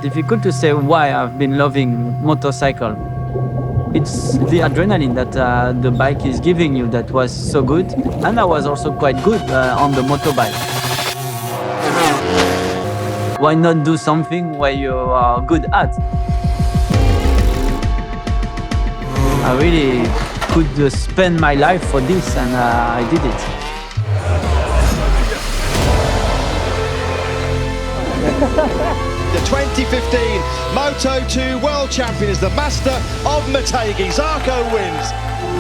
difficult to say why I've been loving motorcycle. It's the adrenaline that the bike is giving you that was so good, and I was also quite good on the motorbike. Why not do something where you are good at? I really could spend my life for this, and I did it. The 2015 Moto2 World Champion is the master of Motegi. Zarco wins.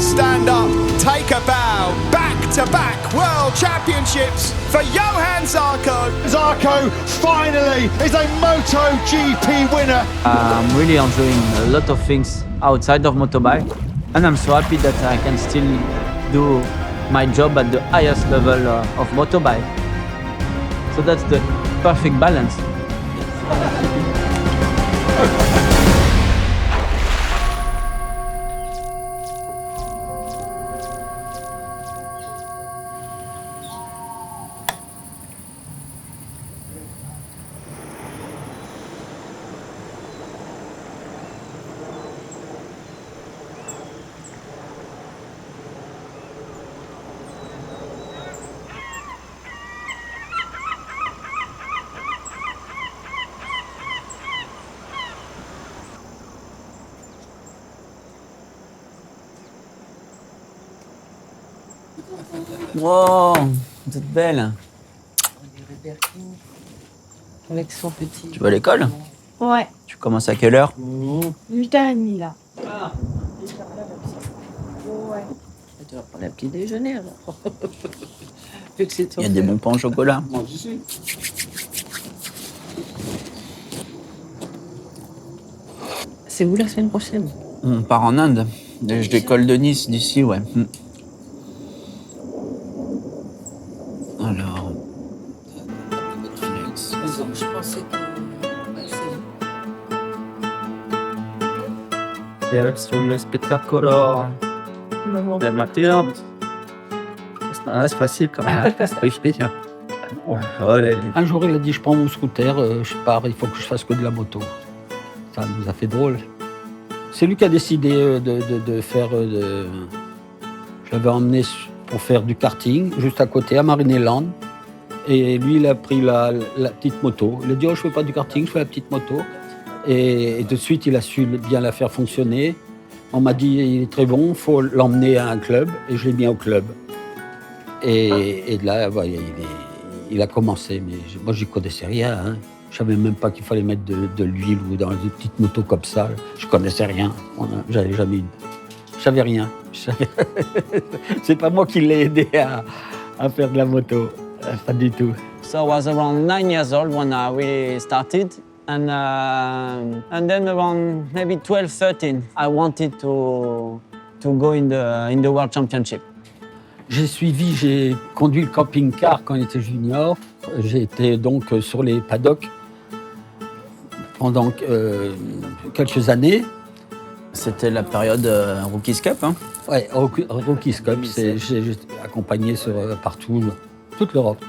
Stand up, take a bow, back-to-back World Championships for Johann Zarco. Zarco finally is a MotoGP winner. I'm really enjoying a lot of things outside of motorbike, and I'm so happy that I can still do my job at the highest level of motorbike. So that's the perfect balance. Wow, vous êtes belle. Avec son petit. Tu vas à l'école? Ouais, Tu commences à quelle heure? 8h30 là. Ouais. Tu vas prendre un petit déjeuner alors. Vu que c'est Il y a des bons pains au chocolat. C'est où la semaine prochaine? On part en Inde. Je décolle de Nice d'ici, ouais. Alors. Netflix. Je pensais que. Sul spettacolo del mattino. C'est facile quand même. Un jour, il a dit, je prends mon scooter, je pars, il faut que je fasse que de la moto. Ça nous a fait drôle. C'est lui qui a décidé de faire... Je l'avais emmené pour faire du karting, juste à côté, à Marineland. Et lui, il a pris la petite moto. Il a dit, oh, je fais pas du karting, je fais la petite moto. Et de suite, il a su bien la faire fonctionner. On m'a dit, il est très bon, il faut l'emmener à un club. Et je l'ai mis au club. Et là, voilà, il a commencé. Mais moi, j'y connaissais rien. Hein. Je savais même pas qu'il fallait mettre de l'huile ou dans des petites motos comme ça. Je connaissais rien. J'avais jamais eu. Je savais rien. C'est pas moi qui l'ai aidé à faire de la moto. Pas du tout. So I was around 9 years old when I really started. And then around maybe 12, 13, I wanted to go in the World Championship. J'ai conduit le camping-car quand j'étais junior. J'ai été donc sur les paddocks pendant quelques années. C'était la période Rookies Cup, hein? Ouais, Rookies Cup, j'ai accompagné partout, toute l'Europe.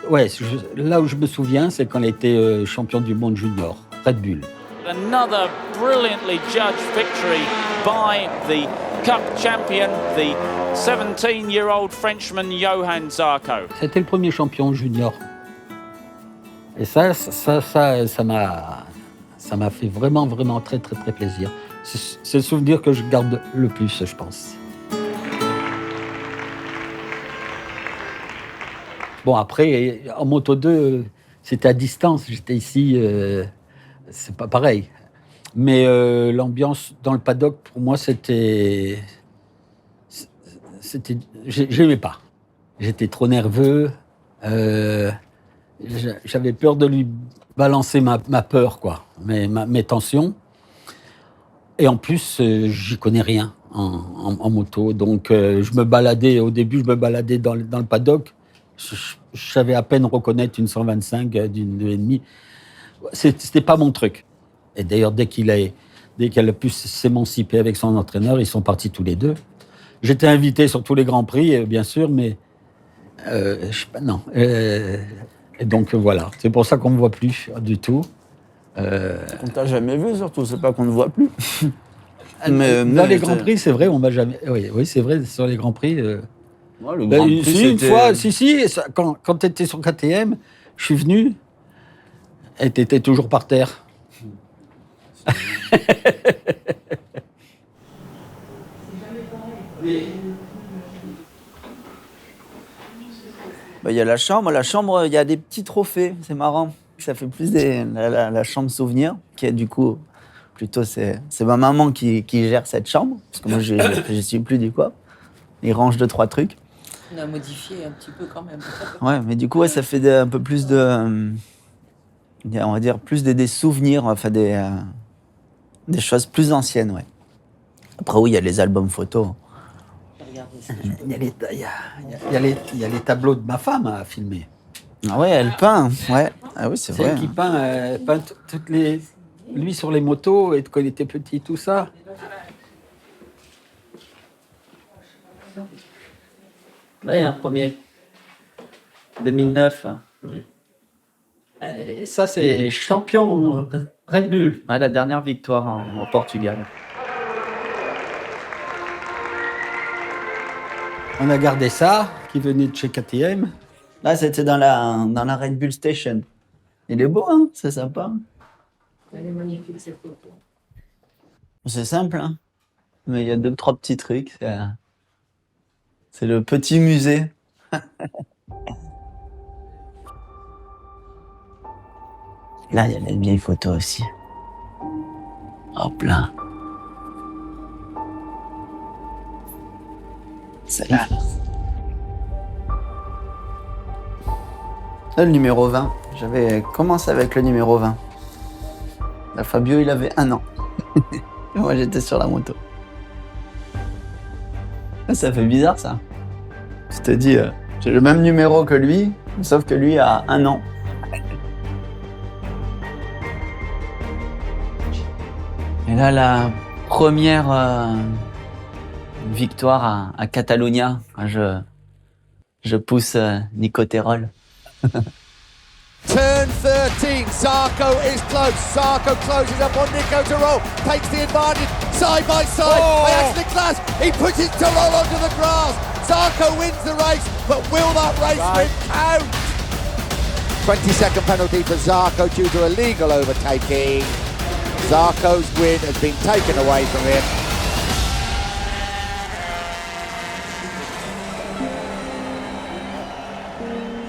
Ouais, là où je me souviens, c'est quand elle était champion du monde junior, Red Bull. Another brilliantly judged victory by the Cup champion, the 17-year-old Frenchman Johann Zarco. C'était le premier champion junior. Et ça m'a fait vraiment, vraiment très, très, très plaisir. C'est le souvenir que je garde le plus, je pense. Bon, après, en Moto 2, c'était à distance. J'étais ici, c'est pas pareil. Mais l'ambiance dans le paddock, pour moi, j'aimais pas. J'étais trop nerveux. J'avais peur de lui balancer ma peur, quoi, mes tensions. Et en plus, j'y connais rien en moto. Donc, au début, je me baladais dans le paddock. Je savais à peine reconnaître une 125 d'une 2,5. C'était pas mon truc. Et d'ailleurs, dès qu'elle a pu s'émanciper avec son entraîneur, ils sont partis tous les deux. J'étais invité sur tous les grands prix, bien sûr, mais je sais pas, non. Et donc voilà, c'est pour ça qu'on me voit plus du tout. On t'a jamais vu, surtout, c'est pas qu'on ne voit plus. Dans les Grands Prix, c'est vrai, on m'a jamais. Oui, c'est vrai, sur les Grands Prix. Ouais, le Grand Prix, Si, une c'était- fois, ça, quand tu étais sur KTM, je suis venu et tu étais toujours par terre. Bah, il y a la chambre, il y a des petits trophées, c'est marrant. Ça fait plus la chambre souvenir, qui est du coup, plutôt c'est ma maman qui gère cette chambre, parce que moi je suis plus du coup. Il range 2-3 trucs. On a modifié un petit peu quand même. Ouais, mais du coup, ouais, ça fait un peu plus de, on va dire, plus des souvenirs, enfin des choses plus anciennes, ouais. Après, oui, il y a les albums photos. Regardez ça. Il y a les tableaux de ma femme à filmer. Ah ouais, elle peint, ouais. Ah oui, c'est C'est vrai. elle qui peint toutes les. Lui sur les motos et quand il était petit, tout ça. Là, il y a un premier. 2009. Et ça, c'est champion Red Bull. Ouais, la dernière victoire au Portugal. On a gardé ça, qui venait de chez KTM. Là, c'était dans la Red Bull Station. Il est beau, hein, c'est sympa. Elle est magnifique cette photo. C'est simple, hein. Mais il y a 2-3 petits trucs. C'est le petit musée. Là, il y a les vieilles photos aussi. Hop là. Celle-là. Là, le numéro 20. J'avais commencé avec le numéro 20. Là, Fabio, il avait 1 an. Et moi, j'étais sur la moto. Ça fait bizarre, ça. Je te dis, j'ai le même numéro que lui, sauf que lui a 1 an. Et là, la première victoire à Catalunya, quand je pousse Nico Terol. Turn 13, Zarco is close. Zarco closes up on Nico Terol, takes the advantage side by side. By Class, he pushes Terol onto the grass. Zarco wins the race, but will that race win count? 20-second penalty for Zarco due to illegal overtaking. Zarco's win has been taken away from him.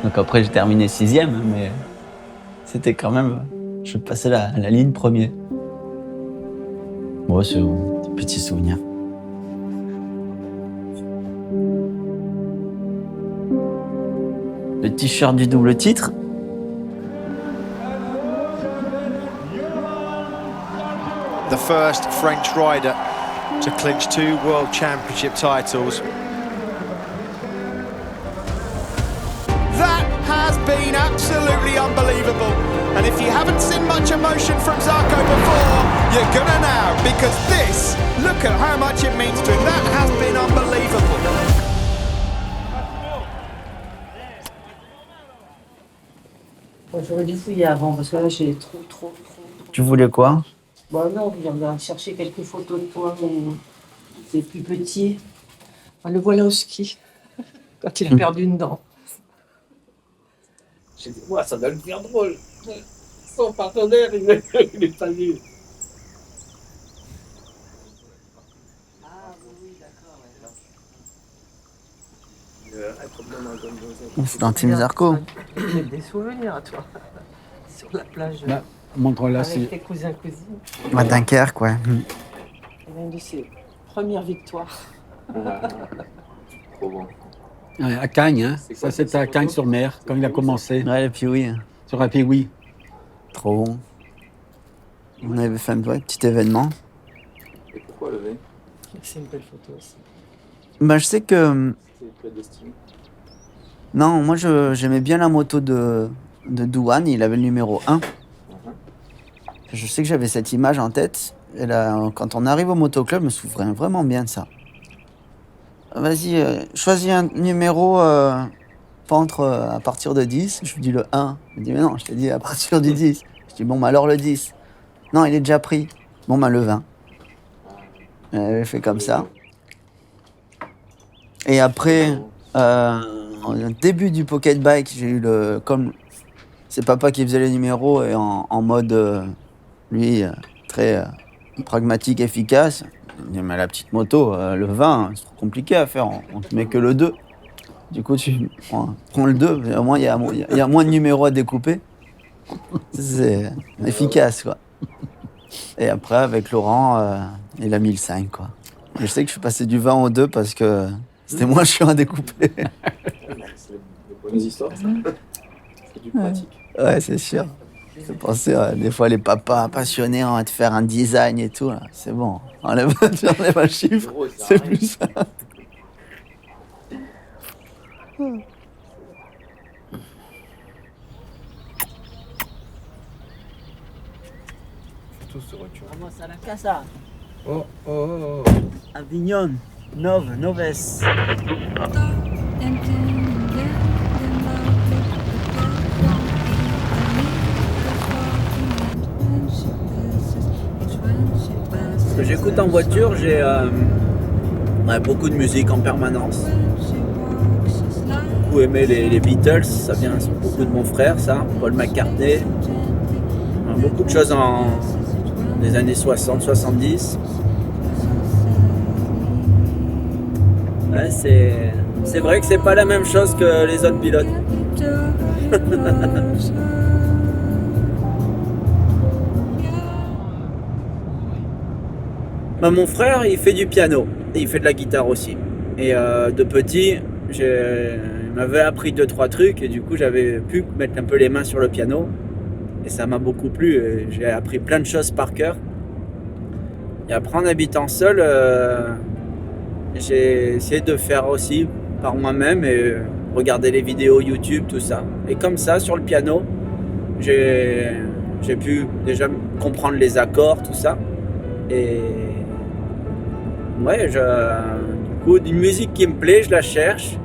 Donc après, j'ai terminé 6e, mais c'était quand même... Je passais la ligne premier. Bon, c'est un petit souvenir. Le t-shirt du double titre. The first French rider to clinch 2 World Championship titles. That has been absolutely unbelievable. And if you haven't seen much emotion from Zarco before, you're gonna now, because this, look at how much it means to him. That has been unbelievable. J'aurais dû fouiller avant parce que là j'ai trop. Tu voulais quoi? Bon non, je viens de chercher quelques photos de toi, mais c'est plus petit. Enfin, le voilà au ski, quand il a perdu une dent. J'ai dit, moi ça doit le faire drôle. Son partenaire, il est pas venu. C'est dans Team Zarco. Des souvenirs à toi. Sur la plage. Là, montre-là. Avec tes cousins, cousines. À Dunkerque, ouais. C'est l'une de ses premières victoires. À Cagnes, hein. Ça, c'était à Cagnes-sur-Mer, quand il a commencé. Ouais, et puis oui. Sur un Piwi. Trop bon. On avait fait un petit événement. Et pourquoi le V? C'est une belle photo aussi. Bah, je sais que... C'est prédestiné. Non, moi j'aimais bien la moto de Douane, il avait le numéro 1. Je sais que j'avais cette image en tête. Et là, quand on arrive au motoclub, je me souviens vraiment bien de ça. Vas-y, choisis un numéro à partir de 10. Je lui dis le 1. Il me dit, mais non, je t'ai dit à partir du 10. Je dis, bon, bah alors le 10. Non, il est déjà pris. Bon, bah le 20. J'avais fait comme ça. Et après, au début du pocket bike, j'ai eu le... Comme c'est papa qui faisait les numéros et en mode, lui, très pragmatique, efficace. Il dit, mais la petite moto, le 20, c'est trop compliqué à faire. On te met que le 2. Du coup, tu prends le 2. Au moins, il y a moins de numéros à découper. C'est efficace, quoi. Et après, avec Laurent, il a mis le 5, quoi. Je sais que je suis passé du 20 au 2 parce que c'était moins chiant à découper. C'est des bonnes histoires, ça. C'est du pratique. Ouais, c'est sûr. Je pensais, des fois, les papas passionnés, on va te faire un design et tout. Là. C'est bon, enlève un chiffre, c'est plus ça. Vamos a la casa. Oh, oh, oh. Avignon, Noves. Ce que j'écoute en voiture, j'ai beaucoup de musique en permanence. J'ai beaucoup aimé les Beatles, ça vient beaucoup de mon frère, ça, Paul McCartney. Beaucoup de choses des années 60, 70. Ouais, c'est vrai que c'est pas la même chose que les autres pilotes. Mon frère, il fait du piano et il fait de la guitare aussi. Et de petit, il m'avait appris 2-3 trucs et du coup, j'avais pu mettre un peu les mains sur le piano. Et ça m'a beaucoup plu. J'ai appris plein de choses par cœur. Et après, en habitant seul, j'ai essayé de faire aussi par moi-même et regarder les vidéos YouTube, tout ça. Et comme ça, sur le piano, j'ai pu déjà comprendre les accords, tout ça. Et ouais, du coup, une musique qui me plaît, je la cherche,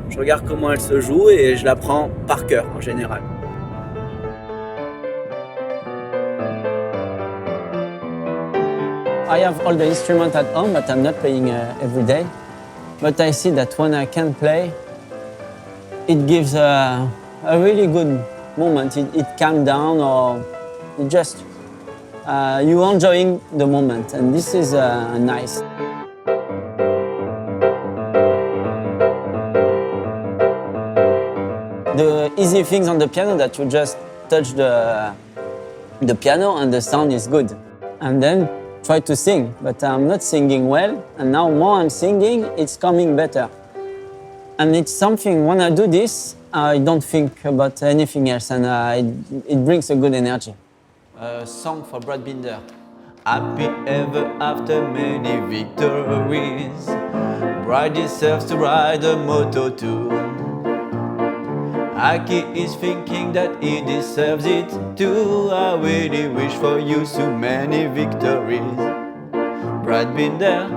je regarde comment elle se joue et je la prends par cœur en général. I have all the instruments at home, but I'm not playing every day. But I see that when I can play, it gives a really good moment. It calms down, or it just you enjoying the moment, and this is nice. The easy things on the piano that you just touch the piano and the sound is good, and then try to sing, but I'm not singing well, and now more I'm singing, it's coming better. And it's something, when I do this, I don't think about anything else, and it brings a good energy. A song for Brad Binder. Happy ever after many victories, Brad deserves to ride a Moto2. Aki is thinking that he deserves it too. I really wish for you so many victories. Brad Binder,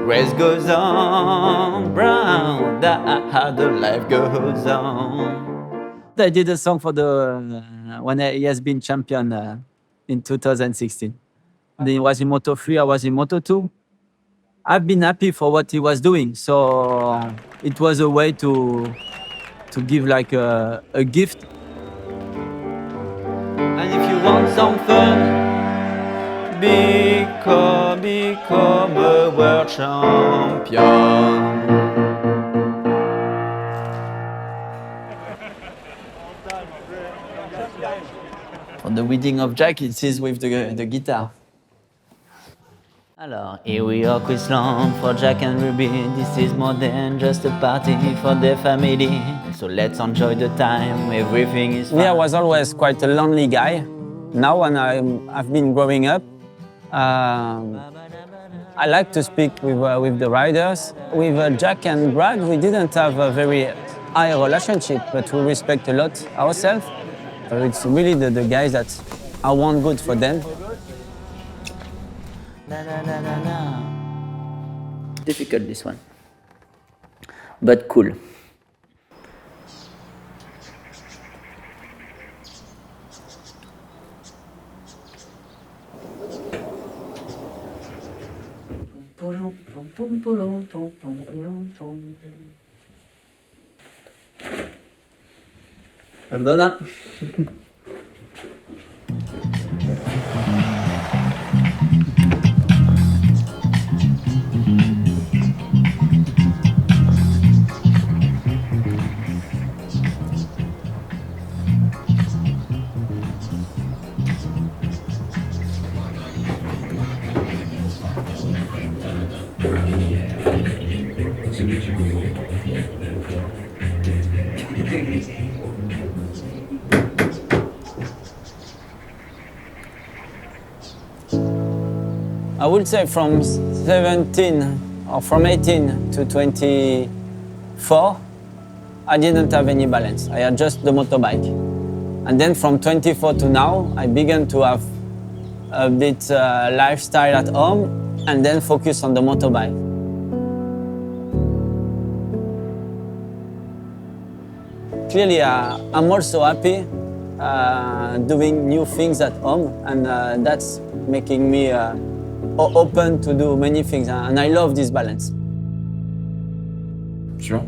race goes on. Brown, that the life goes on. I did a song for the when he has been champion in 2016. He was in Moto3, I was in Moto2. I've been happy for what he was doing, so it was a way to give like a gift. And if you want some fun, become a world champion. For the wedding of Jack, it is with the guitar. Alors, here we are, Queensland for Jack and Ruby. This is more than just a party for the family. So let's enjoy the time, everything is fine. Me, I was always quite a lonely guy. Now, when I've been growing up, I like to speak with the riders. With Jack and Brad, we didn't have a very high relationship, but we respect a lot ourselves. So it's really the guys that I want good for them. Difficult, this one, but cool. pom, polom, pom, pom, polom, pom. Perdona. I would say from 17 or from 18 to 24, I didn't have any balance. I had just the motorbike. And then from 24 to now, I began to have a bit lifestyle at home and then focus on the motorbike. Clearly, I'm also happy doing new things at home, and that's making me open to do many things, and I love this balance. Sûr.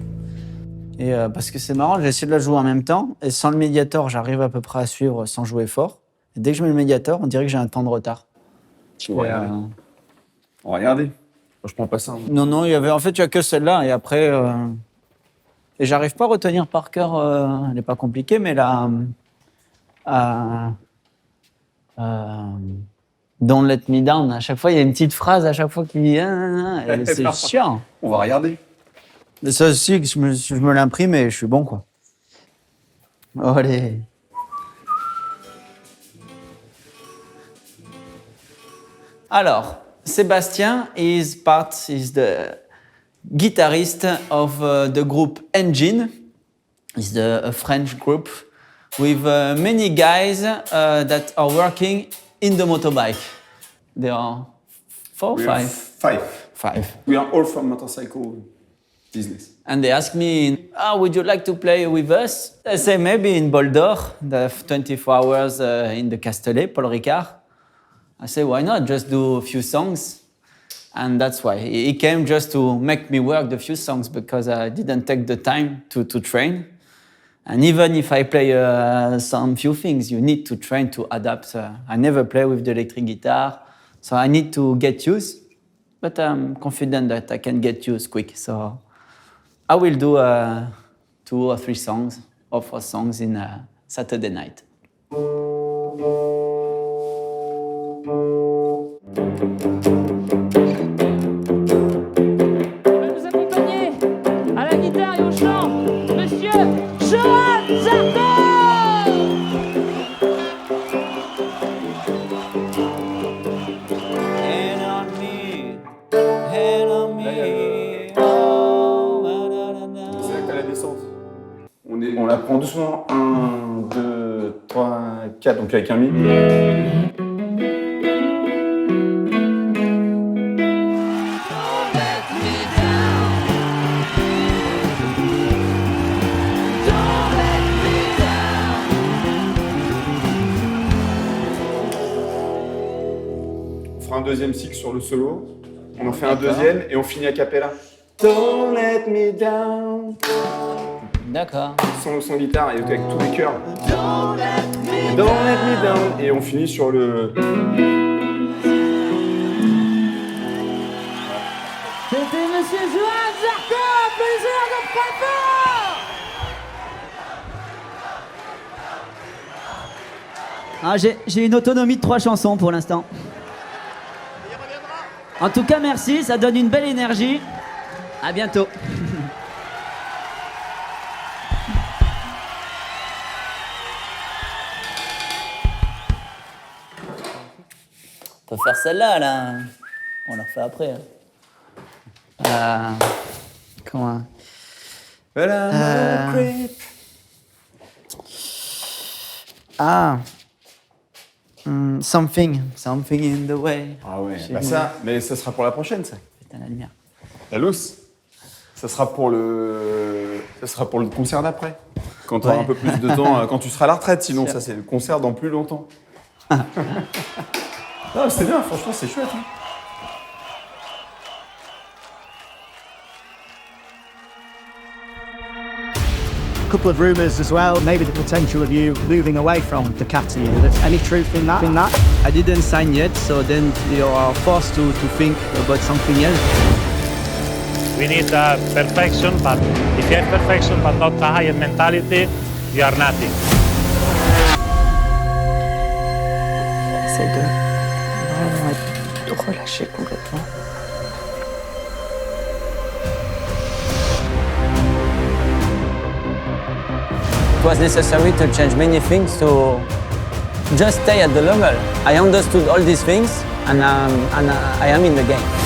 Et parce que c'est marrant, j'ai essayé de la jouer en même temps, et sans le médiator, j'arrive à peu près à suivre sans jouer fort. Et dès que je mets le médiator, on dirait que j'ai un temps de retard. On va regarder. On va regarder. Moi, je prends pas ça. Hein. Non, il y avait, en fait, il n'y a que celle-là, et après... Et j'arrive pas à retenir par cœur, elle n'est pas compliquée, mais la... Don't let me down. À chaque fois, il y a une petite phrase à chaque fois qui dit et c'est chiant. On va regarder. Et ça aussi, je me l'imprime et je suis bon, quoi. Oh, allez. Alors, Sébastien is the guitarist of the group Engine. It's a French group with many guys that are working in the motorbike. There are 4 or We are 5? 5. 5. We are all from motorcycle business. And they ask me, would you like to play with us? I say, maybe in Boldor, the 24 hours in the Castellet, Paul Ricard. I say, why not? Just do a few songs. And that's why. He came just to make me work the few songs because I didn't take the time to train. And even if I play some few things, you need to train to adapt. I never play with the electric guitar, so I need to get used. But I'm confident that I can get used quick. So I will do 2 or 3 songs or 4 songs in Saturday night. Nous accompagner à la guitare et au chant, Monsieur Johan Zarco. Hand on me, hand on me. Oh, C'est là que t'as la descente. On la prend doucement. 1, 2, 3, 4. Donc avec un mi. On fera un deuxième cycle sur le solo. On en fait un deuxième et on finit a cappella. Don't let me down. D'accord. Sans guitare et avec tous les chœurs. Don't let me down. Et on finit sur le. C'était Monsieur Johan Zarco, plaisir de Francfort. J'ai une autonomie de 3 chansons pour l'instant. En tout cas, merci, ça donne une belle énergie. À bientôt. On peut faire celle-là, là. On la refait après. Comment? Something in the way. Ah ouais, bah ça, mais ça sera pour la prochaine, ça. Putain, la lumière. La lousse. Ça sera pour le concert d'après. Quand tu auras un peu plus de temps, quand tu seras à la retraite, sinon ça c'est le concert dans plus longtemps. Non, c'est bien, franchement c'est chouette. Hein. A couple of rumours as well, maybe the potential of you moving away from the captain. Is there any truth in that? I didn't sign yet, so then you are forced to think about something else. We need perfection, but if you have perfection but not a higher mentality, you are nothing. Essaye de vraiment être relâché complètement. It was necessary to change many things to just stay at the level. I understood all these things and I am in the game.